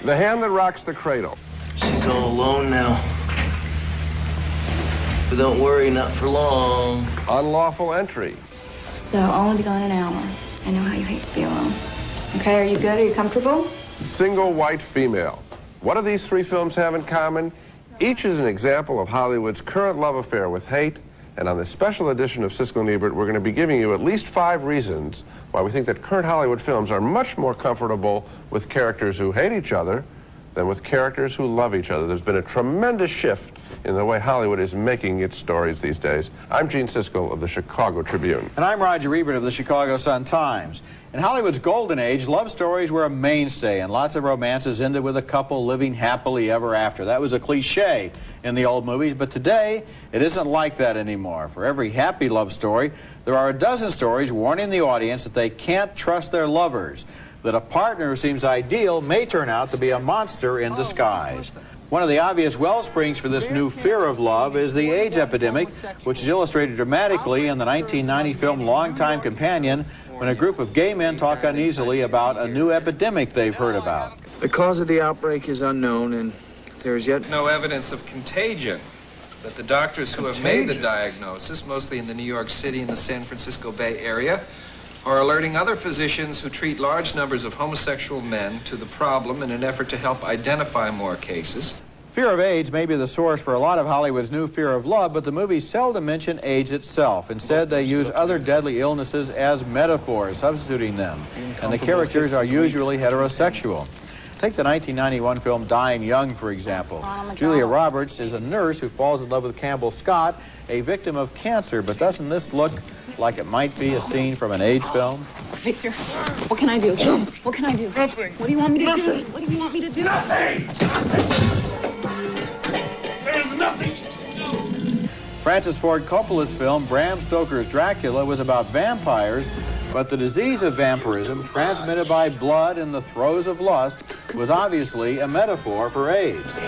The hand that rocks the cradle. She's all alone now. But don't worry, not for long. Unlawful entry. So I'll only be gone an hour. I know how you hate to be alone. Okay, are you good? Are you comfortable? Single white female. What do these three films have in common? Each is an example of Hollywood's current love affair with hate. And on this special edition of Siskel and Ebert, we're going to be giving you at least 5 reasons why we think that current Hollywood films are much more comfortable with characters who hate each other than with characters who love each other. There's been a tremendous shift in the way Hollywood is making its stories these days. I'm Gene Siskel of the Chicago Tribune. And I'm Roger Ebert of the Chicago Sun-Times. In Hollywood's golden age, love stories were a mainstay, and lots of romances ended with a couple living happily ever after. That was a cliche in the old movies, but today, it isn't like that anymore. For every happy love story, there are a dozen stories warning the audience that they can't trust their lovers, that a partner who seems ideal may turn out to be a monster in disguise. One of the obvious wellsprings for this new fear of love is the AIDS epidemic, which is illustrated dramatically in the 1990 film Longtime Companion, when a group of gay men talk uneasily about a new epidemic they've heard about. The cause of the outbreak is unknown, and there is yet no evidence of contagion. But the doctors who have made the diagnosis, mostly in the New York City and the San Francisco Bay Area, are alerting other physicians who treat large numbers of homosexual men to the problem in an effort to help identify more cases. Fear of AIDS may be the source for a lot of Hollywood's new fear of love, but the movies seldom mention AIDS itself. Instead, they use other deadly illnesses as metaphors, substituting them. And the characters are usually heterosexual. Take the 1991 film Dying Young, for example. Julia Roberts is a nurse who falls in love with Campbell Scott, a victim of cancer. But doesn't this look like it might be a scene from an AIDS film? Victor, what can I do? What can I do? Nothing. What do you want me to Nothing. do? What do you want me to do? Nothing. There's nothing. Francis Ford Coppola's film Bram Stoker's Dracula was about vampires, but the disease of vampirism, transmitted by blood in the throes of lust, was obviously a metaphor for AIDS.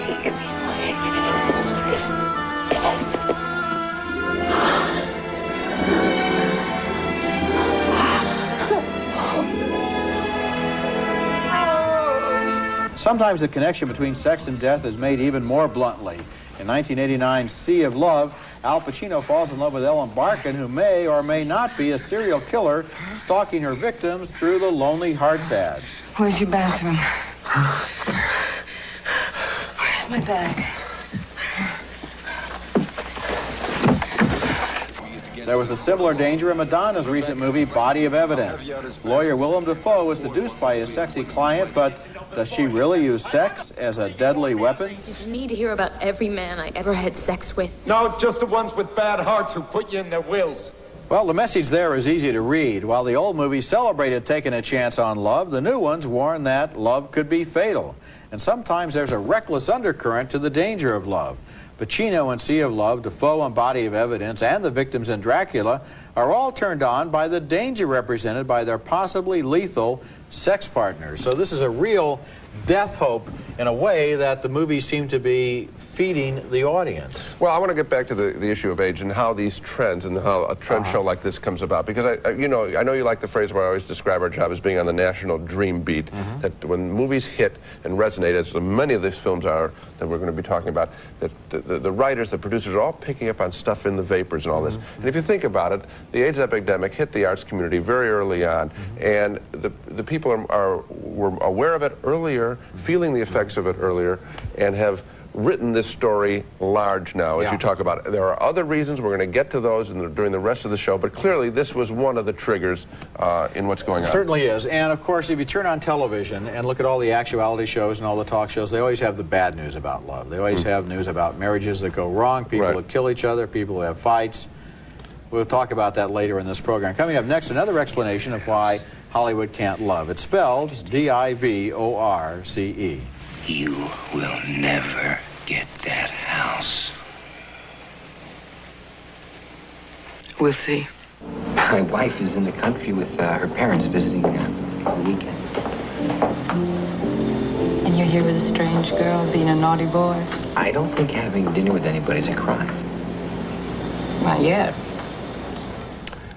Sometimes the connection between sex and death is made even more bluntly. In 1989's Sea of Love, Al Pacino falls in love with Ellen Barkin, who may or may not be a serial killer stalking her victims through the Lonely Hearts ads. Where's your bathroom? Where's my bag? There was a similar danger in Madonna's recent movie, Body of Evidence. Lawyer Willem Dafoe was seduced by his sexy client, but does she really use sex as a deadly weapon? You need to hear about every man I ever had sex with. No, just the ones with bad hearts who put you in their wills. Well, the message there is easy to read. While the old movies celebrated taking a chance on love, the new ones warn that love could be fatal. And sometimes there's a reckless undercurrent to the danger of love. Pacino in Sea of Love, Dafoe in Body of Evidence, and the victims in Dracula are all turned on by the danger represented by their possibly lethal sex partners. So this is a real death hope in a way that the movies seem to be feeding the audience. Well, I want to get back to the issue of age and how these trends and how a trend show like this comes about. Because I know you like the phrase where I always describe our job as being on the national dream beat. That when movies hit and resonate, as many of these films are that we're going to be talking about, that the writers, the producers are all picking up on stuff in the vapors and all this. And if you think about it, the AIDS epidemic hit the arts community very early on, and the people were aware of it earlier, feeling the effects of it earlier, and have written this story large now, as Yeah. you talk about it. There are other reasons. We're going to get to those during the rest of the show, but clearly this was one of the triggers in what's going on. It certainly is. And, of course, if you turn on television and look at all the actuality shows and all the talk shows, they always have the bad news about love. They always have news about marriages that go wrong, people Right. that kill each other, people who have fights. We'll talk about that later in this program. Coming up next, another explanation of why Hollywood can't love. It's spelled D-I-V-O-R-C-E. You will never get that house. We'll see. My wife is in the country with her parents visiting for the weekend. And you're here with a strange girl being a naughty boy? I don't think having dinner with anybody is a crime. Not yet.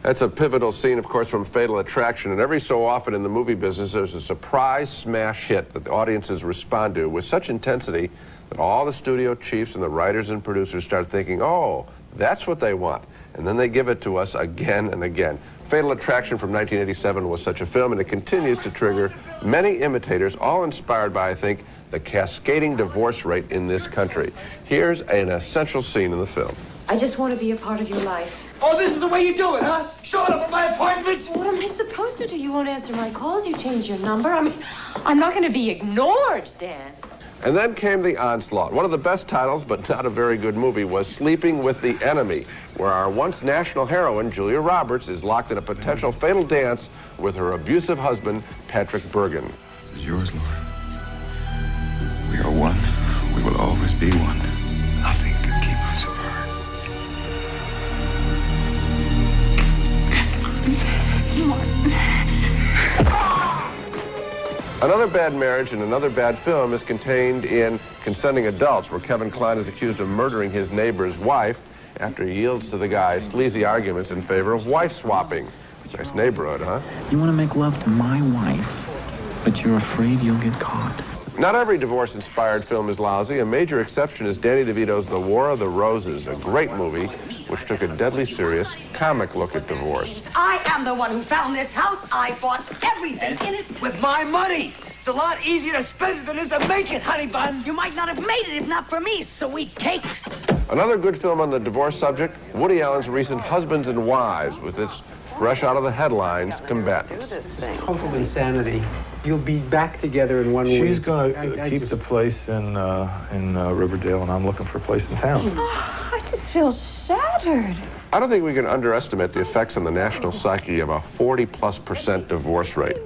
That's a pivotal scene, of course, from Fatal Attraction, and every so often in the movie business there's a surprise smash hit that the audiences respond to with such intensity that all the studio chiefs and the writers and producers start thinking, oh, that's what they want, and then they give it to us again and again. Fatal Attraction from 1987 was such a film, and it continues to trigger many imitators, all inspired by, I think, the cascading divorce rate in this country. Here's an essential scene in the film. I just want to be a part of your life. Oh, this is the way you do it, huh? Showing up at my apartment? What am I supposed to do? You won't answer my calls. You change your number. I mean, I'm not going to be ignored, Dan. And then came The Onslaught. One of the best titles, but not a very good movie, was Sleeping with the Enemy, where our once national heroine, Julia Roberts, is locked in a potential fatal dance with her abusive husband, Patrick Bergen. This is yours, Laura. We are one. We will always be one. Nothing can keep us apart. Another bad marriage and another bad film is contained in Consenting Adults, where Kevin Kline is accused of murdering his neighbor's wife after he yields to the guy's sleazy arguments in favor of wife swapping. Nice neighborhood, huh? You want to make love to my wife, but you're afraid you'll get caught. Not every divorce-inspired film is lousy. A major exception is Danny DeVito's The War of the Roses, a great movie which took a deadly serious comic look at divorce. I am the one who found this house. I bought everything in it. With my money. It's a lot easier to spend it than it is to make it, honey bun. You might not have made it if not for me, sweet cakes. Another good film on the divorce subject, Woody Allen's recent Husbands and Wives, with its fresh out of the headlines combatants. Total insanity. You'll be back together in 1 week. She's going to keep the place in Riverdale, and I'm looking for a place in town. Oh, I just feel shattered. I don't think we can underestimate the effects on the national psyche of a 40+% divorce rate.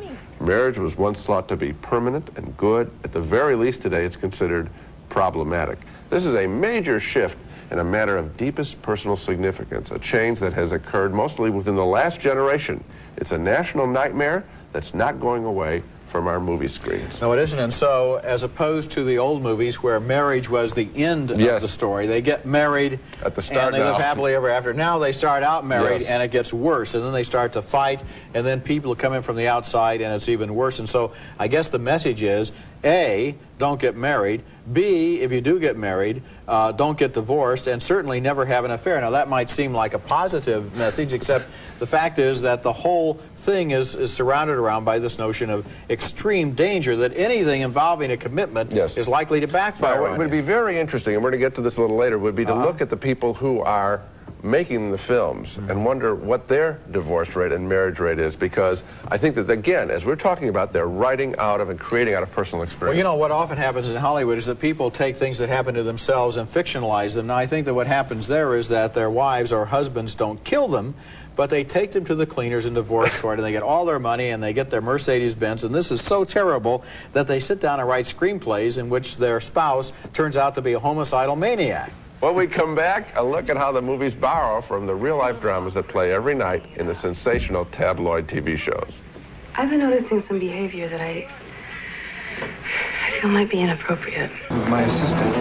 Marriage was once thought to be permanent and good. At the very least today, it's considered problematic. This is a major shift in a matter of deepest personal significance, a change that has occurred mostly within the last generation. It's a national nightmare that's not going away from our movie screens. No, it isn't. And so, as opposed to the old movies where marriage was the end of the story, they get married at the start and they live happily ever after. Now they start out married and it gets worse, and then they start to fight, and then people come in from the outside and it's even worse. And so I guess the message is, A, don't get married. B, if you do get married, don't get divorced, and certainly never have an affair. Now that might seem like a positive message, except the fact is that the whole thing is surrounded around by this notion of extreme danger, that anything involving a commitment is likely to backfire. Now, what would be very interesting, and we're going to get to this a little later, would be to look at the people who are making the films and wonder what their divorce rate and marriage rate is, because I think that, again, as we're talking about, they're writing out of and creating out of personal experience. Well, you know, what often happens in Hollywood is that people take things that happen to themselves and fictionalize them. Now, I think that what happens there is that their wives or husbands don't kill them, but they take them to the cleaners in divorce court, and they get all their money, and they get their Mercedes-Benz, and this is so terrible that they sit down and write screenplays in which their spouse turns out to be a homicidal maniac. When we come back, a look at how the movies borrow from the real-life dramas that play every night in the sensational tabloid TV shows. I've been noticing some behavior that I feel might be inappropriate. My assistant.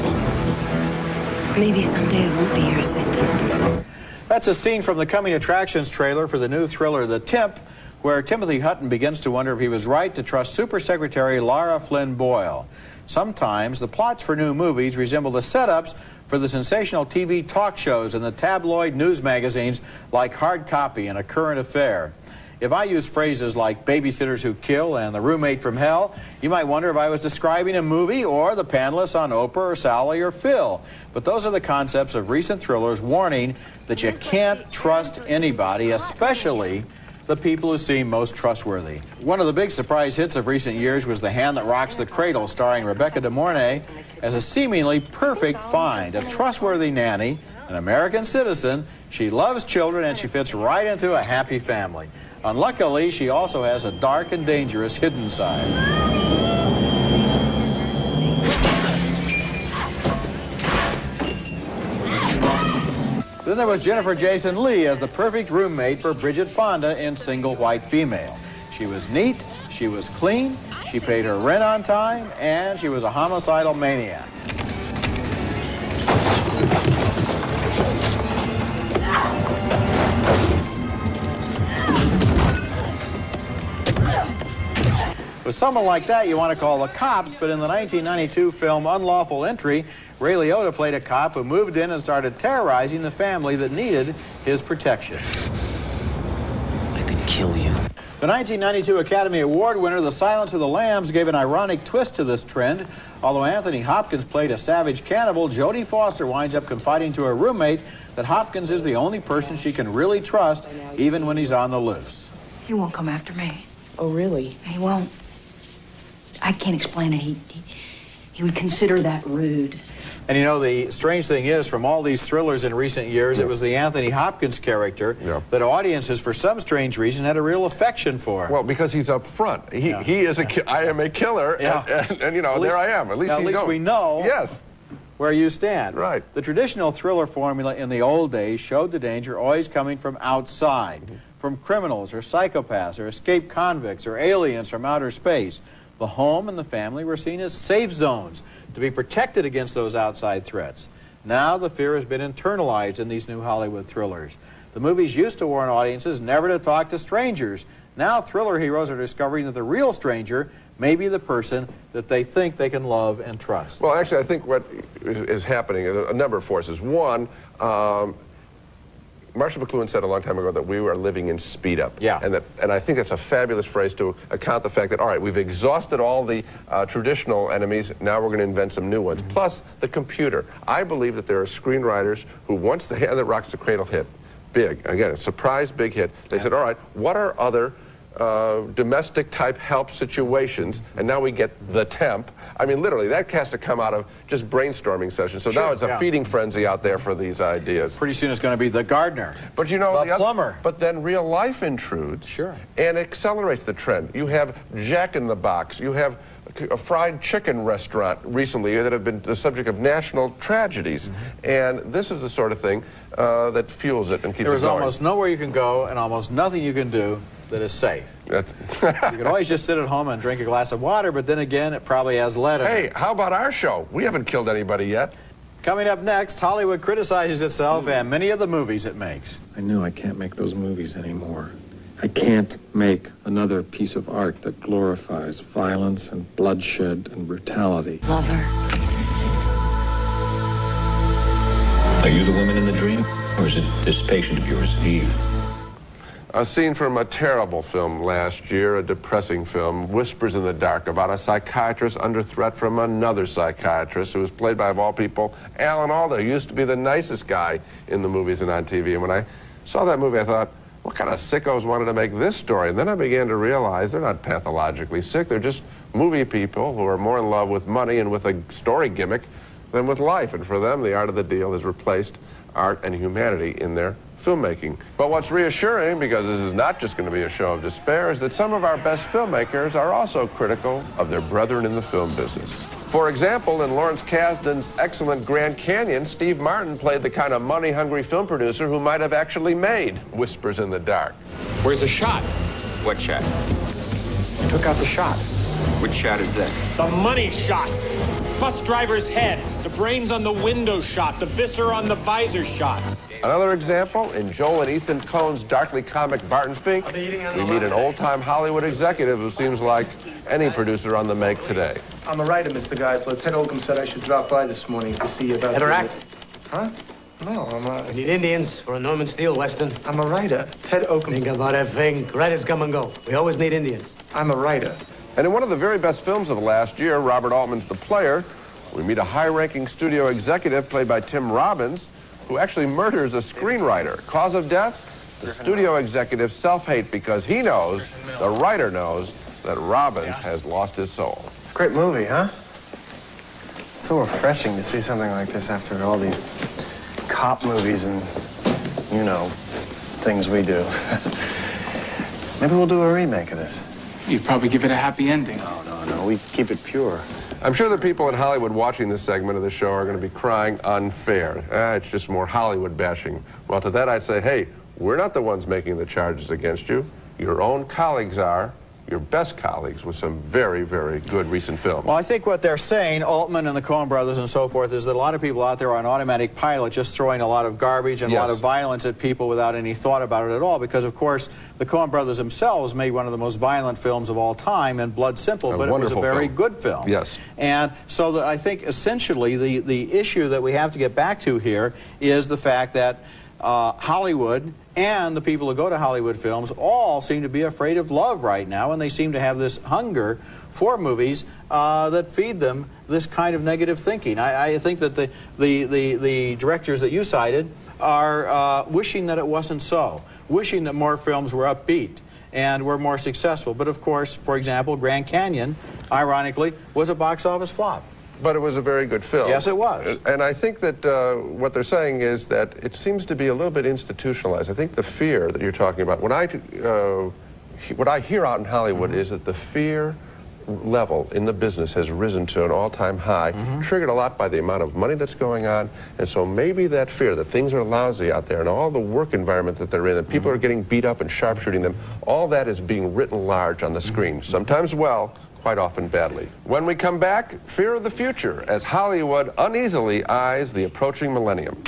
Maybe someday I won't be your assistant. That's a scene from the Coming Attractions trailer for the new thriller The Temp, where Timothy Hutton begins to wonder if he was right to trust Super Secretary Lara Flynn Boyle. Sometimes the plots for new movies resemble the setups for the sensational TV talk shows and the tabloid news magazines like Hard Copy and A Current Affair. If I use phrases like babysitters who kill and the roommate from hell, you might wonder if I was describing a movie or the panelists on Oprah or Sally or Phil. But those are the concepts of recent thrillers warning that you can't trust anybody, especially the people who seem most trustworthy. One of the big surprise hits of recent years was The Hand That Rocks the Cradle, starring Rebecca De Mornay as a seemingly perfect find, a trustworthy nanny, an American citizen. She loves children and she fits right into a happy family. Unluckily, she also has a dark and dangerous hidden side. Then there was Jennifer Jason Leigh as the perfect roommate for Bridget Fonda in Single White Female. She was neat, she was clean, she paid her rent on time, and she was a homicidal maniac. With someone like that, you want to call the cops, but in the 1992 film Unlawful Entry, Ray Liotta played a cop who moved in and started terrorizing the family that needed his protection. I could kill you. The 1992 Academy Award winner, The Silence of the Lambs, gave an ironic twist to this trend. Although Anthony Hopkins played a savage cannibal, Jodie Foster winds up confiding to her roommate that Hopkins is the only person she can really trust, even when he's on the loose. He won't come after me. Oh, really? He won't. I can't explain it. He would consider that rude. And you know, the strange thing is, from all these thrillers in recent years, it was the Anthony Hopkins character that audiences, for some strange reason, had a real affection for. Well, because he's up front. He is I am a killer, and you know, there I am. At least we know where you stand. Right. The traditional thriller formula in the old days showed the danger always coming from outside, from criminals or psychopaths or escaped convicts or aliens from outer space. The home and the family were seen as safe zones to be protected against those outside threats. Now the fear has been internalized in these new Hollywood thrillers. The movies used to warn audiences never to talk to strangers. Now thriller heroes are discovering that the real stranger may be the person that they think they can love and trust. Well, actually, I think what is happening is a number of forces. One, Marshall McLuhan said a long time ago that we are living in speed up. Yeah. And I think that's a fabulous phrase to account the fact that, all right, we've exhausted all the traditional enemies, now we're going to invent some new ones. Plus, the computer. I believe that there are screenwriters who, once The Hand That Rocks the Cradle hit, big, again, a surprise big hit, they said, all right, what are other domestic type help situations, and now we get The Temp. I mean, literally, that has to come out of just brainstorming sessions. So now it's a feeding frenzy out there for these ideas. Pretty soon it's going to be The Gardener. But you know, The Plumber. But then real life intrudes and accelerates the trend. You have Jack in the Box. You have a fried chicken restaurant recently that have been the subject of national tragedies. And this is the sort of thing that fuels it and keeps it going. There is almost nowhere you can go and almost nothing you can do that is safe. You can always just sit at home and drink a glass of water, but then again, it probably has lead in it. Hey, how about our show? We haven't killed anybody yet. Coming up next, Hollywood criticizes itself and many of the movies it makes. I knew I can't make those movies anymore. I can't make another piece of art that glorifies violence and bloodshed and brutality. Lover. Are you the woman in the dream? Or is it this patient of yours, Eve? A scene from a terrible film last year, a depressing film, Whispers in the Dark, about a psychiatrist under threat from another psychiatrist who was played by, of all people, Alan Alda, who used to be the nicest guy in the movies and on TV. And when I saw that movie, I thought, what kind of sickos wanted to make this story? And then I began to realize they're not pathologically sick. They're just movie people who are more in love with money and with a story gimmick than with life. And for them, the art of the deal has replaced art and humanity in their filmmaking. But what's reassuring, because this is not just going to be a show of despair, is that some of our best filmmakers are also critical of their brethren in the film business. For example, in Lawrence Kasdan's excellent Grand Canyon, Steve Martin played the kind of money-hungry film producer who might have actually made Whispers in the Dark. Where's the shot? What shot? You took out the shot. Which shot is that? The money shot. Bus driver's head. The brains on the window shot. The viscera on the visor shot. Another example, in Joel and Ethan Coen's darkly comic Barton Fink, we meet an old-time Hollywood executive who seems like any producer on the make today. I'm a writer, Mr. Geisler. Ted Oldham said I should drop by this morning to see you about... Interact? Huh? No, We need Indians for a Norman Steele Western. I'm a writer. Ted Oakham. Think about that thing. Writers come and go. We always need Indians. I'm a writer. And in one of the very best films of last year, Robert Altman's The Player, we meet a high-ranking studio executive played by Tim Robbins, who actually murders a screenwriter. Cause of death? The studio executive's self-hate because he knows, the writer knows, that Robbins has lost his soul. Great movie, huh? So refreshing to see something like this after all these cop movies and, you know, things we do. Maybe we'll do a remake of this. You'd probably give it a happy ending. No, we keep it pure. I'm sure the people in Hollywood watching this segment of the show are going to be crying unfair. It's just more Hollywood bashing. Well, to that I'd say, hey, we're not the ones making the charges against you. Your own colleagues are. Your best colleagues with some very, very good recent films. Well, I think what they're saying, Altman and the Coen brothers and so forth, is that a lot of people out there are on automatic pilot just throwing a lot of garbage and a lot of violence at people without any thought about it at all. Because, of course, the Coen brothers themselves made one of the most violent films of all time in Blood Simple, but it was a very good film. Yes. And so that I think essentially the issue that we have to get back to here is the fact that Hollywood and the people who go to Hollywood films all seem to be afraid of love right now, and they seem to have this hunger for movies that feed them this kind of negative thinking. I think that the directors that you cited are wishing that it wasn't so, wishing that more films were upbeat and were more successful. But of course, for example, Grand Canyon, ironically, was a box office flop. But it was a very good film. Yes, it was. And I think that what they're saying is that it seems to be a little bit institutionalized. I think the fear that you're talking about, what I hear out in Hollywood is that the fear level in the business has risen to an all-time high, triggered a lot by the amount of money that's going on, and so maybe that fear that things are lousy out there and all the work environment that they're in, that people are getting beat up and sharpshooting them, all that is being written large on the screen, sometimes well, quite often badly. When we come back, fear of the future as Hollywood uneasily eyes the approaching millennium.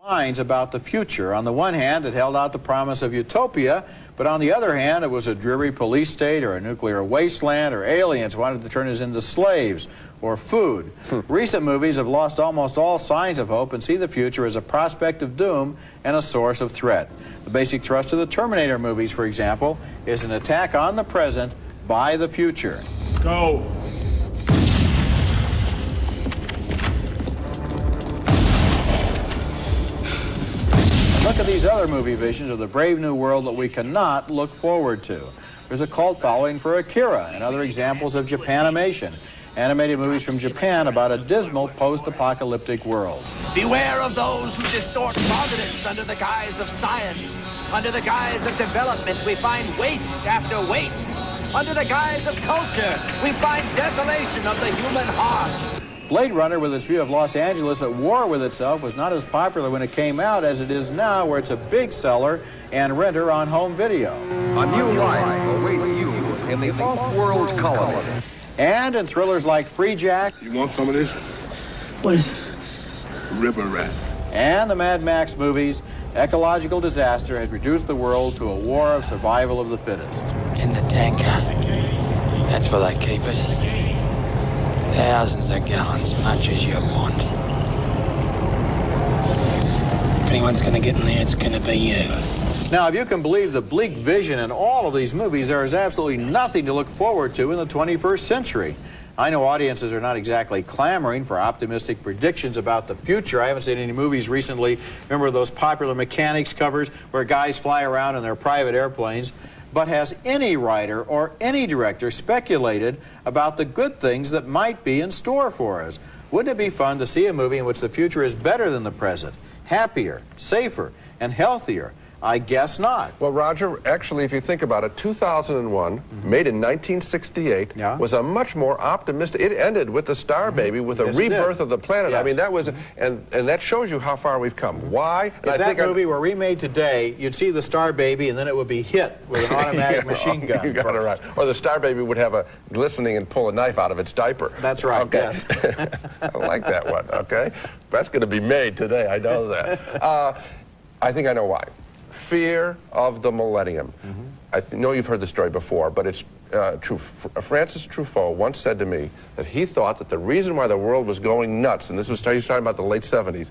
Minds about the future. On the one hand, it held out the promise of utopia, but on the other hand, it was a dreary police state or a nuclear wasteland, or aliens wanted to turn us into slaves or food. Recent movies have lost almost all signs of hope and see the future as a prospect of doom and a source of threat. The basic thrust of the Terminator movies, for example, is an attack on the present by the future. Go. Look at these other movie visions of the brave new world that we cannot look forward to. There's a cult following for Akira and other examples of Japanimation, animated movies from Japan about a dismal post-apocalyptic world. Beware of those who distort providence under the guise of science. Under the guise of development, we find waste after waste. Under the guise of culture, we find desolation of the human heart. Blade Runner, with its view of Los Angeles at war with itself, was not as popular when it came out as it is now, where it's a big seller and renter on home video. A new life awaits you in the off-world colony. And in thrillers like Freejack. You want some of this? What is it? River rat. And the Mad Max movies, ecological disaster has reduced the world to a war of survival of the fittest. In the tanker. That's where they keep it. Thousands of gallons, much as you want. If anyone's going to get in there, it's going to be you. Now, if you can believe the bleak vision in all of these movies, there is absolutely nothing to look forward to in the 21st century. I know audiences are not exactly clamoring for optimistic predictions about the future. I haven't seen any movies recently. Remember those popular mechanics covers where guys fly around in their private airplanes? But has any writer or any director speculated about the good things that might be in store for us? Wouldn't it be fun to see a movie in which the future is better than the present, happier, safer, and healthier? I guess not. Well, Roger, actually, if you think about it, 2001, made in 1968, was a much more optimistic. It ended with the Star Baby, with a rebirth of the planet. I mean, that was, and that shows you how far we've come. Why? If that movie were remade today, you'd see the Star Baby, and then it would be hit with an automatic machine gun. You got it right. Or the Star Baby would have a glistening and pull a knife out of its diaper. That's right. Okay. Yes. I like that one. Okay, that's going to be made today. I know that. I think I know why. fear of the millennium. I know you've heard the story before, but it's true. Francis Truffaut once said to me that he thought that the reason why the world was going nuts, and this was he was talking about the late 70s,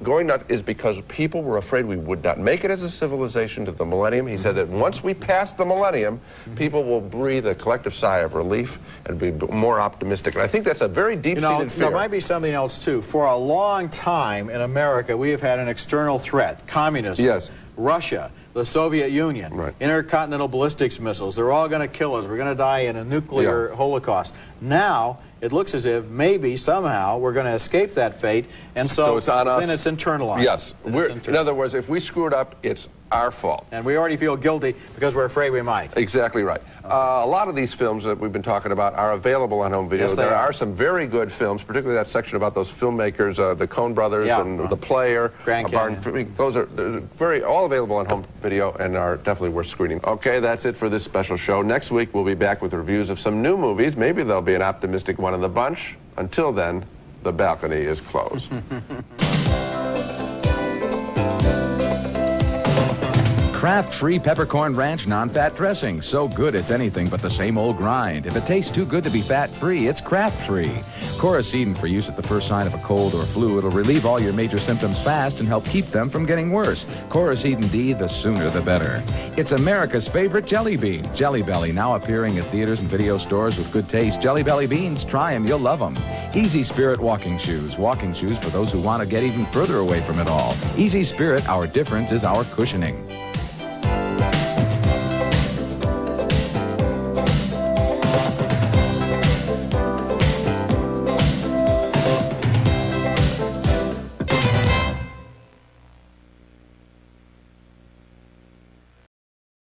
going nuts is because people were afraid we would not make it as a civilization to the millennium. He said that once we pass the millennium, people will breathe a collective sigh of relief and be more optimistic. And I think that's a very deep-seated fear. There might be something else, too. For a long time in America, we have had an external threat. Communism. Yes. Russia, the Soviet Union, intercontinental ballistics missiles. They're all going to kill us. We're going to die in a nuclear holocaust. Now, it looks as if maybe somehow we're going to escape that fate, and so it's on us. Then it's internalized. Yes. In other words, if we screw it up, it's our fault. And we already feel guilty because we're afraid we might. Exactly right. A lot of these films that we've been talking about are available on home video. Yes, there are some very good films, particularly that section about those filmmakers, the Coen brothers and The Player. Grand Canyon. Those are all available on home video and are definitely worth screening. Okay, that's it for this special show. Next week we'll be back with reviews of some new movies. Maybe there'll be an optimistic one in the bunch. Until then, the balcony is closed. Kraft-free peppercorn ranch non-fat dressing. So good it's anything but the same old grind. If it tastes too good to be fat-free, it's Kraft-free. Coracetin for use at the first sign of a cold or flu. It'll relieve all your major symptoms fast and help keep them from getting worse. Coracetin D, the sooner the better. It's America's favorite jelly bean. Jelly Belly, now appearing at theaters and video stores with good taste. Jelly Belly beans, try them, you'll love them. Easy Spirit walking shoes. Walking shoes for those who want to get even further away from it all. Easy Spirit, our difference is our cushioning.